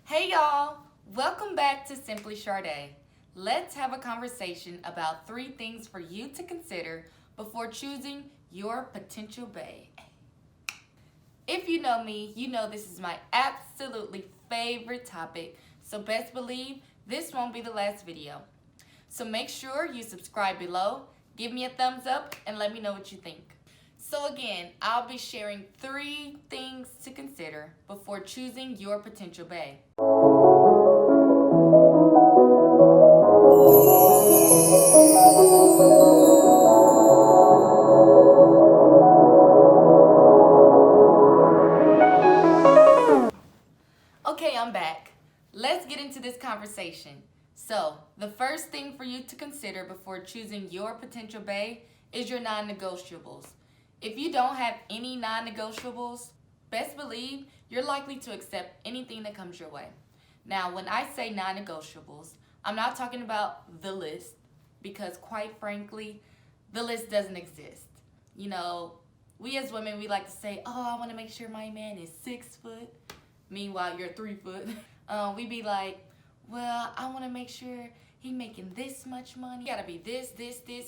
Hey y'all, welcome back to Simply Sade. Let's have a conversation about 3 things for you to consider before choosing your potential bae. If you know me, you know this is my absolutely favorite topic, so best believe this won't be the last video. So make sure you subscribe below, give me a thumbs up, and let me know what you think. So again, I'll be sharing 3 things to consider before choosing your potential bae. Okay, I'm back. Let's get into this conversation. So, the first thing for you to consider before choosing your potential bae is your non-negotiables. If you don't have any non-negotiables, best believe you're likely to accept anything that comes your way. Now, when I say non-negotiables, I'm not talking about the list because quite frankly, the list doesn't exist. You know, we as women, we like to say, oh, I want to make sure my man is 6 foot. Meanwhile, you're 3 foot. We be like, well, I want to make sure he making this much money. He gotta be this.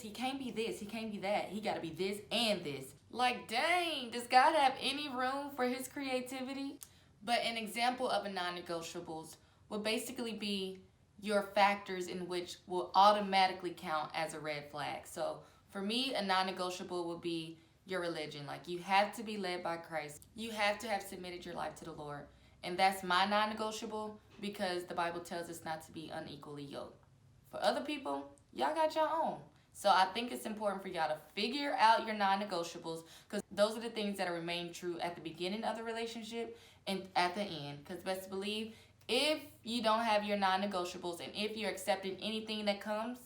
He can't be this. He can't be that. He gotta be this and this. Like, dang, does God have any room for his creativity? But an example of a non-negotiables would basically be your factors in which will automatically count as a red flag. So for me, a non-negotiable would be your religion. Like, you have to be led by Christ. You have to have submitted your life to the Lord. And that's my non-negotiable because the Bible tells us not to be unequally yoked. For other people, y'all got your own. So I think it's important for y'all to figure out your non-negotiables because those are the things that remain true at the beginning of the relationship and at the end. Because best believe, if you don't have your non-negotiables and if you're accepting anything that comes,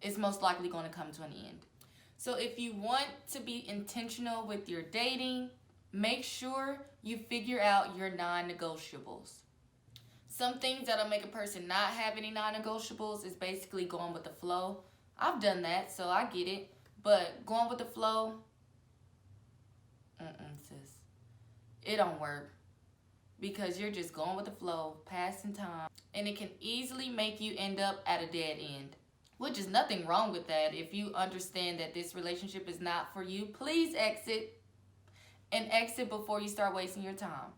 it's most likely going to come to an end. So if you want to be intentional with your dating, make sure you figure out your non-negotiables. Some things that'll make a person not have any non-negotiables is basically going with the flow. I've done that, so I get it. But going with the flow, sis. It don't work. Because you're just going with the flow, passing time. And it can easily make you end up at a dead end. Which is nothing wrong with that. If you understand that this relationship is not for you, please exit. And exit before you start wasting your time.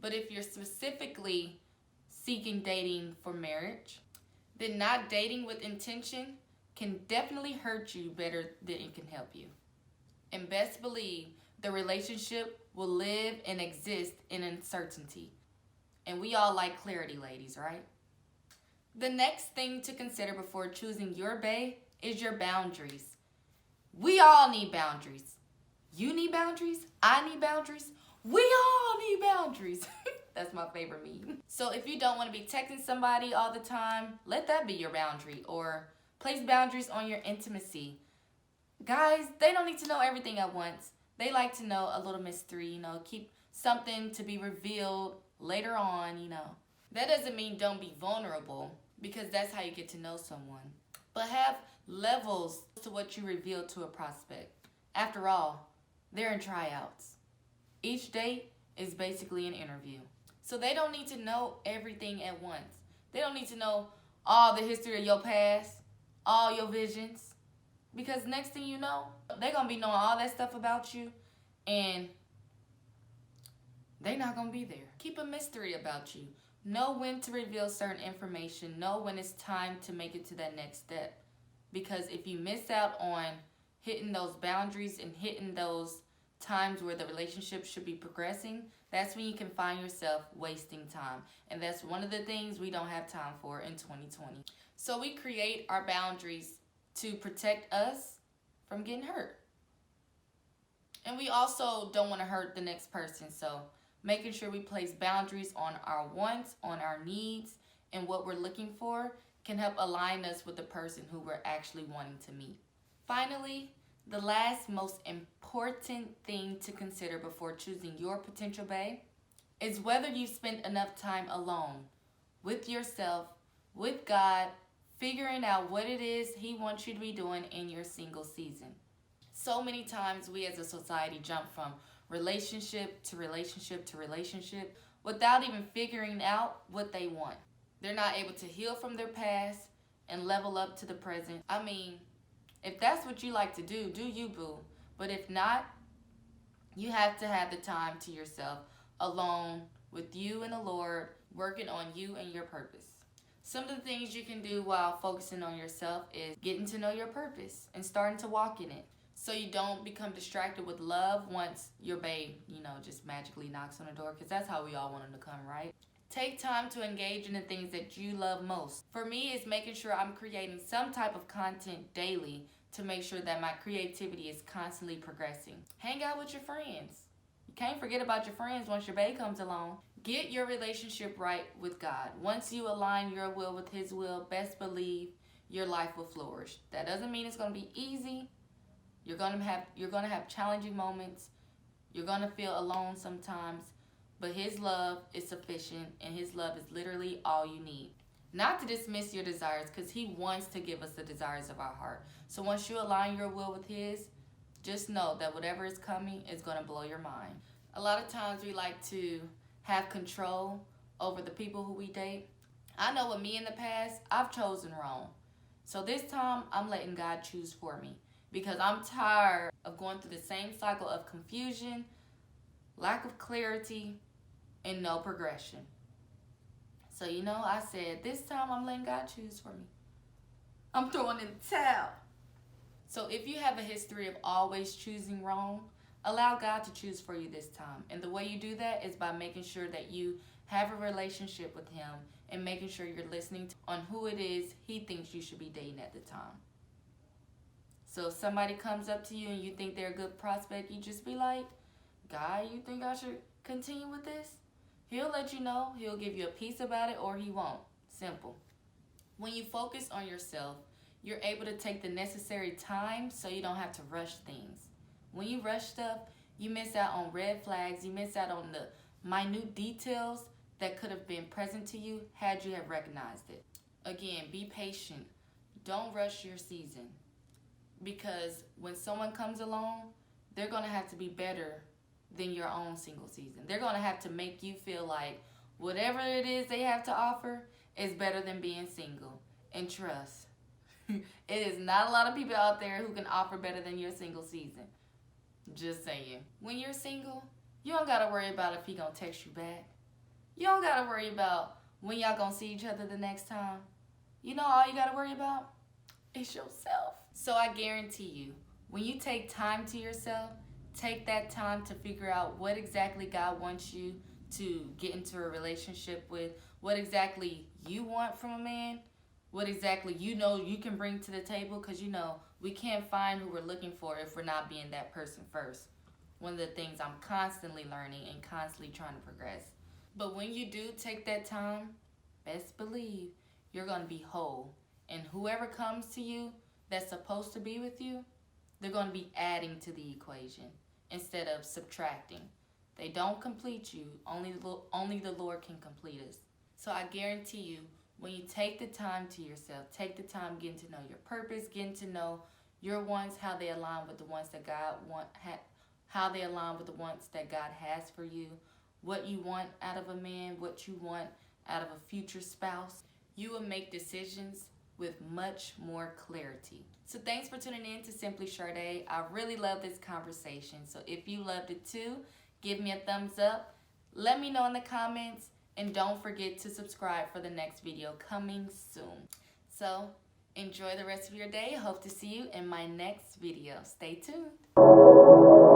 But if you're specifically seeking dating for marriage, then not dating with intention can definitely hurt you better than it can help you. And best believe the relationship will live and exist in uncertainty. And we all like clarity, ladies, right? The next thing to consider before choosing your bae is your boundaries. We all need boundaries. You need boundaries. I need boundaries. We all need boundaries. That's my favorite meme. So if you don't want to be texting somebody all the time, let that be your boundary. Or place boundaries on your intimacy. Guys, they don't need to know everything at once. They like to know a little mystery, keep something to be revealed later on, That doesn't mean don't be vulnerable because that's how you get to know someone. But have levels to what you reveal to a prospect. After all, they're in tryouts. Each date is basically an interview. So they don't need to know everything at once. They don't need to know all the history of your past, all your visions. Because next thing you know, they're going to be knowing all that stuff about you and they're not going to be there. Keep a mystery about you. Know when to reveal certain information. Know when it's time to make it to that next step. Because if you miss out on hitting those boundaries and hitting those times where the relationship should be progressing, that's when you can find yourself wasting time. And that's one of the things we don't have time for in 2020. So we create our boundaries to protect us from getting hurt. And we also don't want to hurt the next person. So making sure we place boundaries on our wants, on our needs, and what we're looking for can help align us with the person who we're actually wanting to meet. Finally, the last most important thing to consider before choosing your potential bae is whether you've spent enough time alone with yourself, with God, figuring out what it is He wants you to be doing in your single season. So many times we as a society jump from relationship to relationship to relationship without even figuring out what they want. They're not able to heal from their past and level up to the present. I mean, if that's what you like to do you, boo. But if not, you have to have the time to yourself, alone with you and the Lord, working on you and your purpose. Some of the things you can do while focusing on yourself is getting to know your purpose and starting to walk in it. So you don't become distracted with love once your babe, just magically knocks on the door, because that's how we all want him to come, right? Take time to engage in the things that you love most. For me, it's making sure I'm creating some type of content daily to make sure that my creativity is constantly progressing. Hang out with your friends. You can't forget about your friends once your babe comes along. Get your relationship right with God. Once you align your will with His will, best believe your life will flourish. That doesn't mean it's going to be easy. You're going to have challenging moments. You're going to feel alone sometimes. But His love is sufficient, and His love is literally all you need. Not to dismiss your desires, because He wants to give us the desires of our heart. So once you align your will with His, just know that whatever is coming is going to blow your mind. A lot of times we like to have control over the people who we date. I know with me in the past, I've chosen wrong. So this time, I'm letting God choose for me, because I'm tired of going through the same cycle of confusion, lack of clarity, and no progression. So, I said, this time I'm letting God choose for me. I'm throwing in the towel. So if you have a history of always choosing wrong, allow God to choose for you this time. And the way you do that is by making sure that you have a relationship with Him and making sure you're listening on who it is He thinks you should be dating at the time. So if somebody comes up to you and you think they're a good prospect, you just be like, God, you think I should continue with this? He'll let you know. He'll give you a piece about it, or He won't. Simple. When you focus on yourself, you're able to take the necessary time so you don't have to rush things. When you rush stuff, you miss out on red flags. You miss out on the minute details that could have been present to you had you have recognized it. Again, be patient. Don't rush your season, because when someone comes along, they're going to have to be better than your own single season. They're going to have to make you feel like whatever it is they have to offer is better than being single. And trust, it is not a lot of people out there who can offer better than your single season. Just saying. When you're single, you don't got to worry about if he going to text you back. You don't got to worry about when y'all going to see each other the next time. All you got to worry about is yourself. So I guarantee you, when you take time to yourself, take that time to figure out what exactly God wants you to get into a relationship with, what exactly you want from a man, what exactly you can bring to the table, because we can't find who we're looking for if we're not being that person first. One of the things I'm constantly learning and constantly trying to progress. But when you do take that time, best believe you're going to be whole. And whoever comes to you that's supposed to be with you, they're going to be adding to the equation instead of subtracting. They don't complete you. Only the Lord can complete us. So I guarantee you, when you take the time to yourself, take the time getting to know your purpose, getting to know your wants, how they align with the ones that God how they align with the wants that God has for you, what you want out of a man, what you want out of a future spouse, you will make decisions with much more clarity. So thanks for tuning in to Simply Sade. I really love this conversation. So if you loved it too, give me a thumbs up. Let me know in the comments. And don't forget to subscribe for the next video coming soon. So enjoy the rest of your day. Hope to see you in my next video. Stay tuned.